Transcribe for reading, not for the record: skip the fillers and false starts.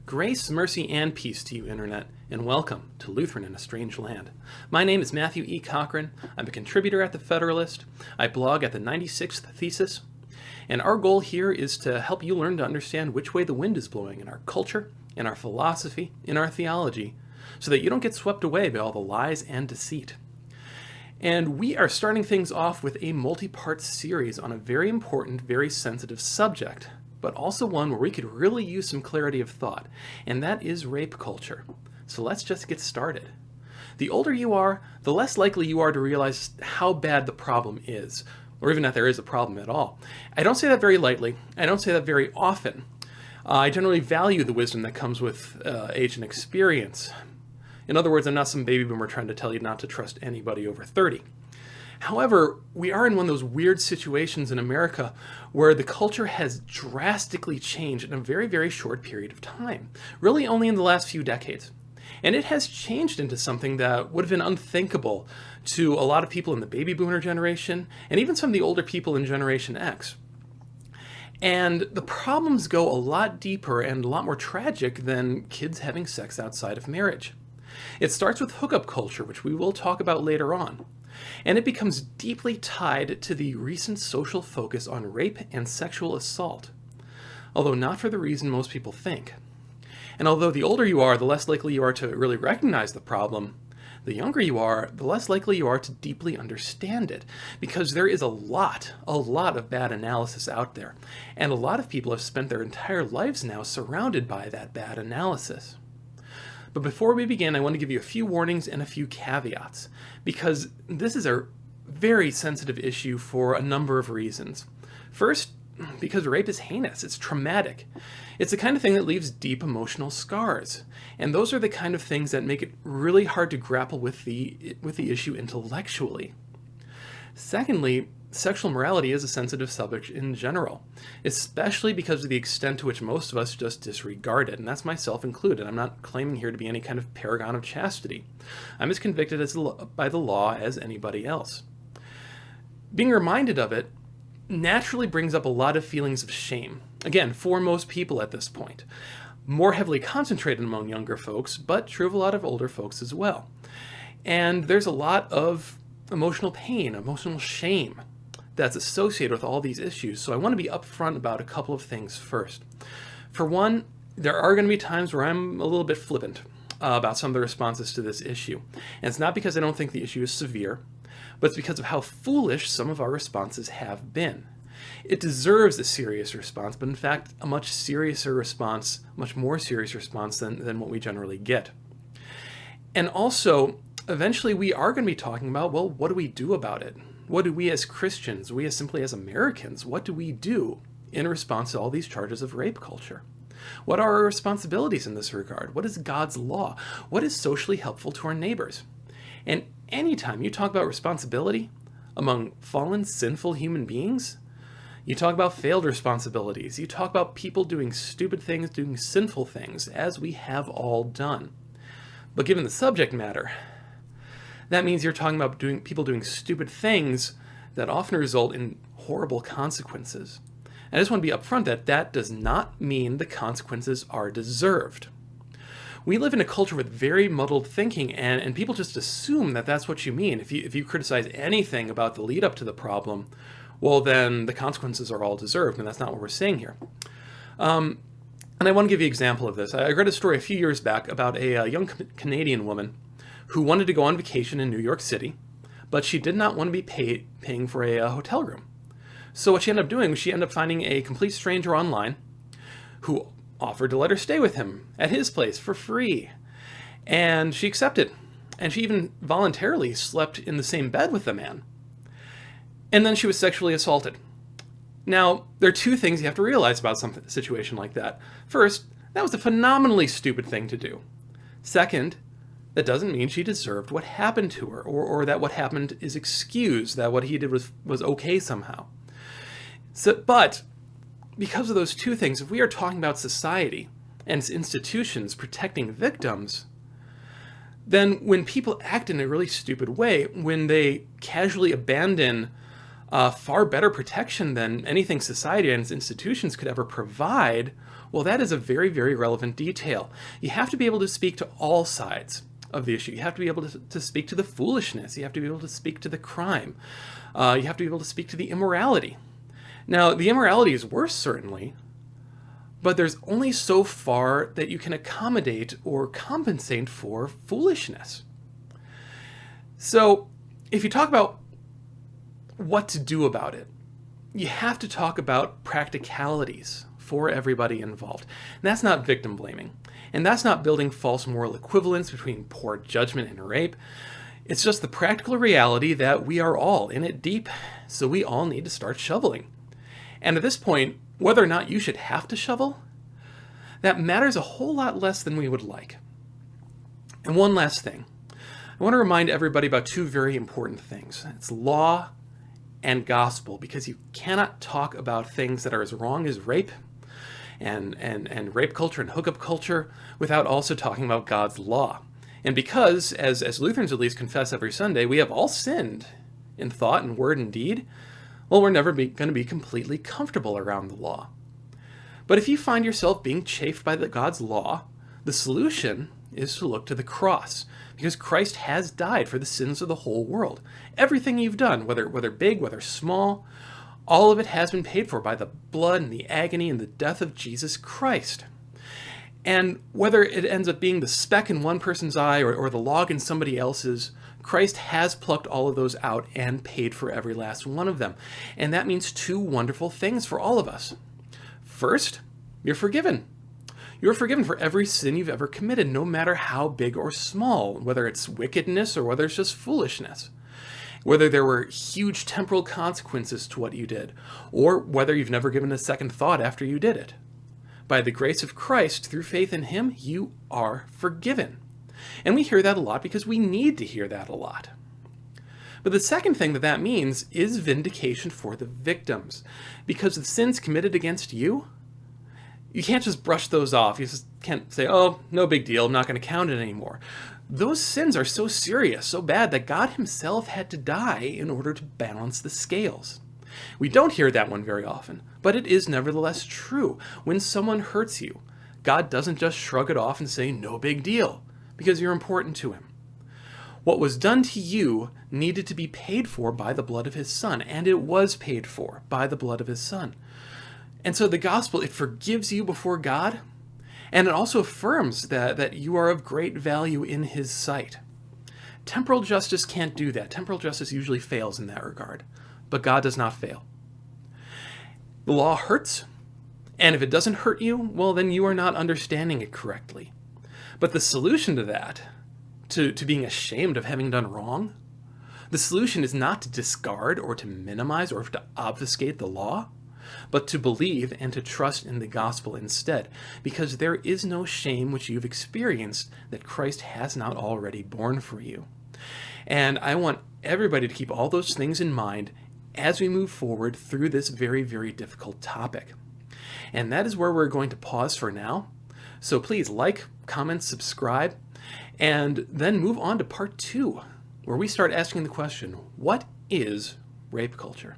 Grace, mercy, and peace to you, Internet, and welcome to Lutheran in a Strange Land. My name is Matthew E. Cochran. I'm a contributor at The Federalist. I blog at the 96th Thesis. And our goal here is to help you learn to understand which way the wind is blowing in our culture, in our philosophy, in our theology, so that you don't get swept away by all the lies and deceit. And we are starting things off with a multi-part series on a very important, very sensitive subject, but also one where we could really use some clarity of thought, and that is rape culture. So let's just get started. The older you are, the less likely you are to realize how bad the problem is, or even that there is a problem at all. I don't say that very lightly. I don't say that very often. I generally value the wisdom that comes with age and experience. In other words, I'm not some baby boomer trying to tell you not to trust anybody over 30. However, we are in one of those weird situations in America where the culture has drastically changed in a very, very short period of time, really only in the last few decades. And it has changed into something that would have been unthinkable to a lot of people in the baby boomer generation, and even some of the older people in Generation X. And the problems go a lot deeper and a lot more tragic than kids having sex outside of marriage. It starts with hookup culture, which we will talk about later on. And it becomes deeply tied to the recent social focus on rape and sexual assault, although not for the reason most people think. And although the older you are, the less likely you are to really recognize the problem, the younger you are, the less likely you are to deeply understand it, because there is a lot of bad analysis out there, and a lot of people have spent their entire lives now surrounded by that bad analysis. But before we begin, I want to give you a few warnings and a few caveats, because this is a very sensitive issue for a number of reasons. First, because rape is heinous, it's traumatic. It's the kind of thing that leaves deep emotional scars, and those are the kind of things that make it really hard to grapple with the issue intellectually. Secondly, sexual morality is a sensitive subject in general, especially because of the extent to which most of us just disregard it, and that's myself included. I'm not claiming here to be any kind of paragon of chastity. I'm as convicted by the law as anybody else. Being reminded of it naturally brings up a lot of feelings of shame, again, for most people at this point. More heavily concentrated among younger folks, but true of a lot of older folks as well. And there's a lot of emotional pain, emotional shame that's associated with all these issues. So I want to be upfront about a couple of things first. For one, there are going to be times where I'm a little bit flippant about some of the responses to this issue. And it's not because I don't think the issue is severe, but it's because of how foolish some of our responses have been. It deserves a serious response, but in fact, a much more serious response than what we generally get. And also, eventually we are going to be talking about, well, what do we do about it? What do we as Christians, simply as Americans, what do we do in response to all these charges of rape culture? What are our responsibilities in this regard? What is God's law? What is socially helpful to our neighbors? And anytime you talk about responsibility among fallen, sinful human beings, you talk about failed responsibilities, you talk about people doing stupid things, doing sinful things, as we have all done. But given the subject matter, that means you're talking about people doing stupid things that often result in horrible consequences. I just want to be upfront that does not mean the consequences are deserved. We live in a culture with very muddled thinking, and people just assume that that's what you mean. If you criticize anything about the lead up to the problem, well, then the consequences are all deserved, and that's not what we're saying here. And I want to give you an example of this. I read a story a few years back about a young Canadian woman who wanted to go on vacation in New York City, but she did not want to be paying for a hotel room. So what she ended up doing was she ended up finding a complete stranger online who offered to let her stay with him at his place for free. And she accepted. And she even voluntarily slept in the same bed with the man. And then she was sexually assaulted. Now, there are two things you have to realize about a situation like that. First, that was a phenomenally stupid thing to do. Second, that doesn't mean she deserved what happened to her, or that what happened is excused, that what he did was okay somehow. But because of those two things, if we are talking about society and its institutions protecting victims, then when people act in a really stupid way, when they casually abandon far better protection than anything society and its institutions could ever provide, Well, that is a very, very relevant detail. You have to be able to speak to all sides of the issue. You have to be able to speak to the foolishness. You have to be able to speak to the crime. You have to be able to speak to the immorality. Now, the immorality is worse, certainly, but there's only so far that you can accommodate or compensate for foolishness. So, if you talk about what to do about it, you have to talk about practicalities for everybody involved. And that's not victim blaming. And that's not building false moral equivalence between poor judgment and rape. It's just the practical reality that we are all in it deep, so we all need to start shoveling. And at this point, whether or not you should have to shovel, that matters a whole lot less than we would like. And one last thing. I want to remind everybody about two very important things. It's law and gospel, because you cannot talk about things that are as wrong as rape and rape culture and hookup culture without also talking about God's law. And because, as Lutherans at least confess every Sunday, we have all sinned in thought and word and deed, well, we're never going to be completely comfortable around the law. But if you find yourself being chafed by God's law, the solution is to look to the cross, because Christ has died for the sins of the whole world. Everything you've done, whether big, whether small, all of it has been paid for by the blood and the agony and the death of Jesus Christ. And whether it ends up being the speck in one person's eye or the log in somebody else's, Christ has plucked all of those out and paid for every last one of them. And that means two wonderful things for all of us. First, you're forgiven. You're forgiven for every sin you've ever committed, no matter how big or small, whether it's wickedness or whether it's just foolishness. Whether there were huge temporal consequences to what you did, or whether you've never given a second thought after you did it. By the grace of Christ, through faith in Him, you are forgiven. And we hear that a lot because we need to hear that a lot. But the second thing that means is vindication for the victims. Because the sins committed against you, you can't just brush those off. You just can't say, oh, no big deal, I'm not going to count it anymore. Those sins are so serious, so bad, that God Himself had to die in order to balance the scales. We don't hear that one very often, but it is nevertheless true. When someone hurts you, God doesn't just shrug it off and say, no big deal, because you're important to Him. What was done to you needed to be paid for by the blood of His Son, and it was paid for by the blood of His Son. And so the gospel, it forgives you before God, and it also affirms that you are of great value in His sight. Temporal justice can't do that. Temporal justice usually fails in that regard, but God does not fail. The law hurts, and if it doesn't hurt you, well, then you are not understanding it correctly. But the solution to that, to being ashamed of having done wrong, the solution is not to discard or to minimize or to obfuscate the law, but to believe and to trust in the gospel instead, because there is no shame which you've experienced that Christ has not already borne for you. And I want everybody to keep all those things in mind as we move forward through this very, very difficult topic. And that is where we're going to pause for now. So please like, comment, subscribe, and then move on to part 2, where we start asking the question, what is rape culture?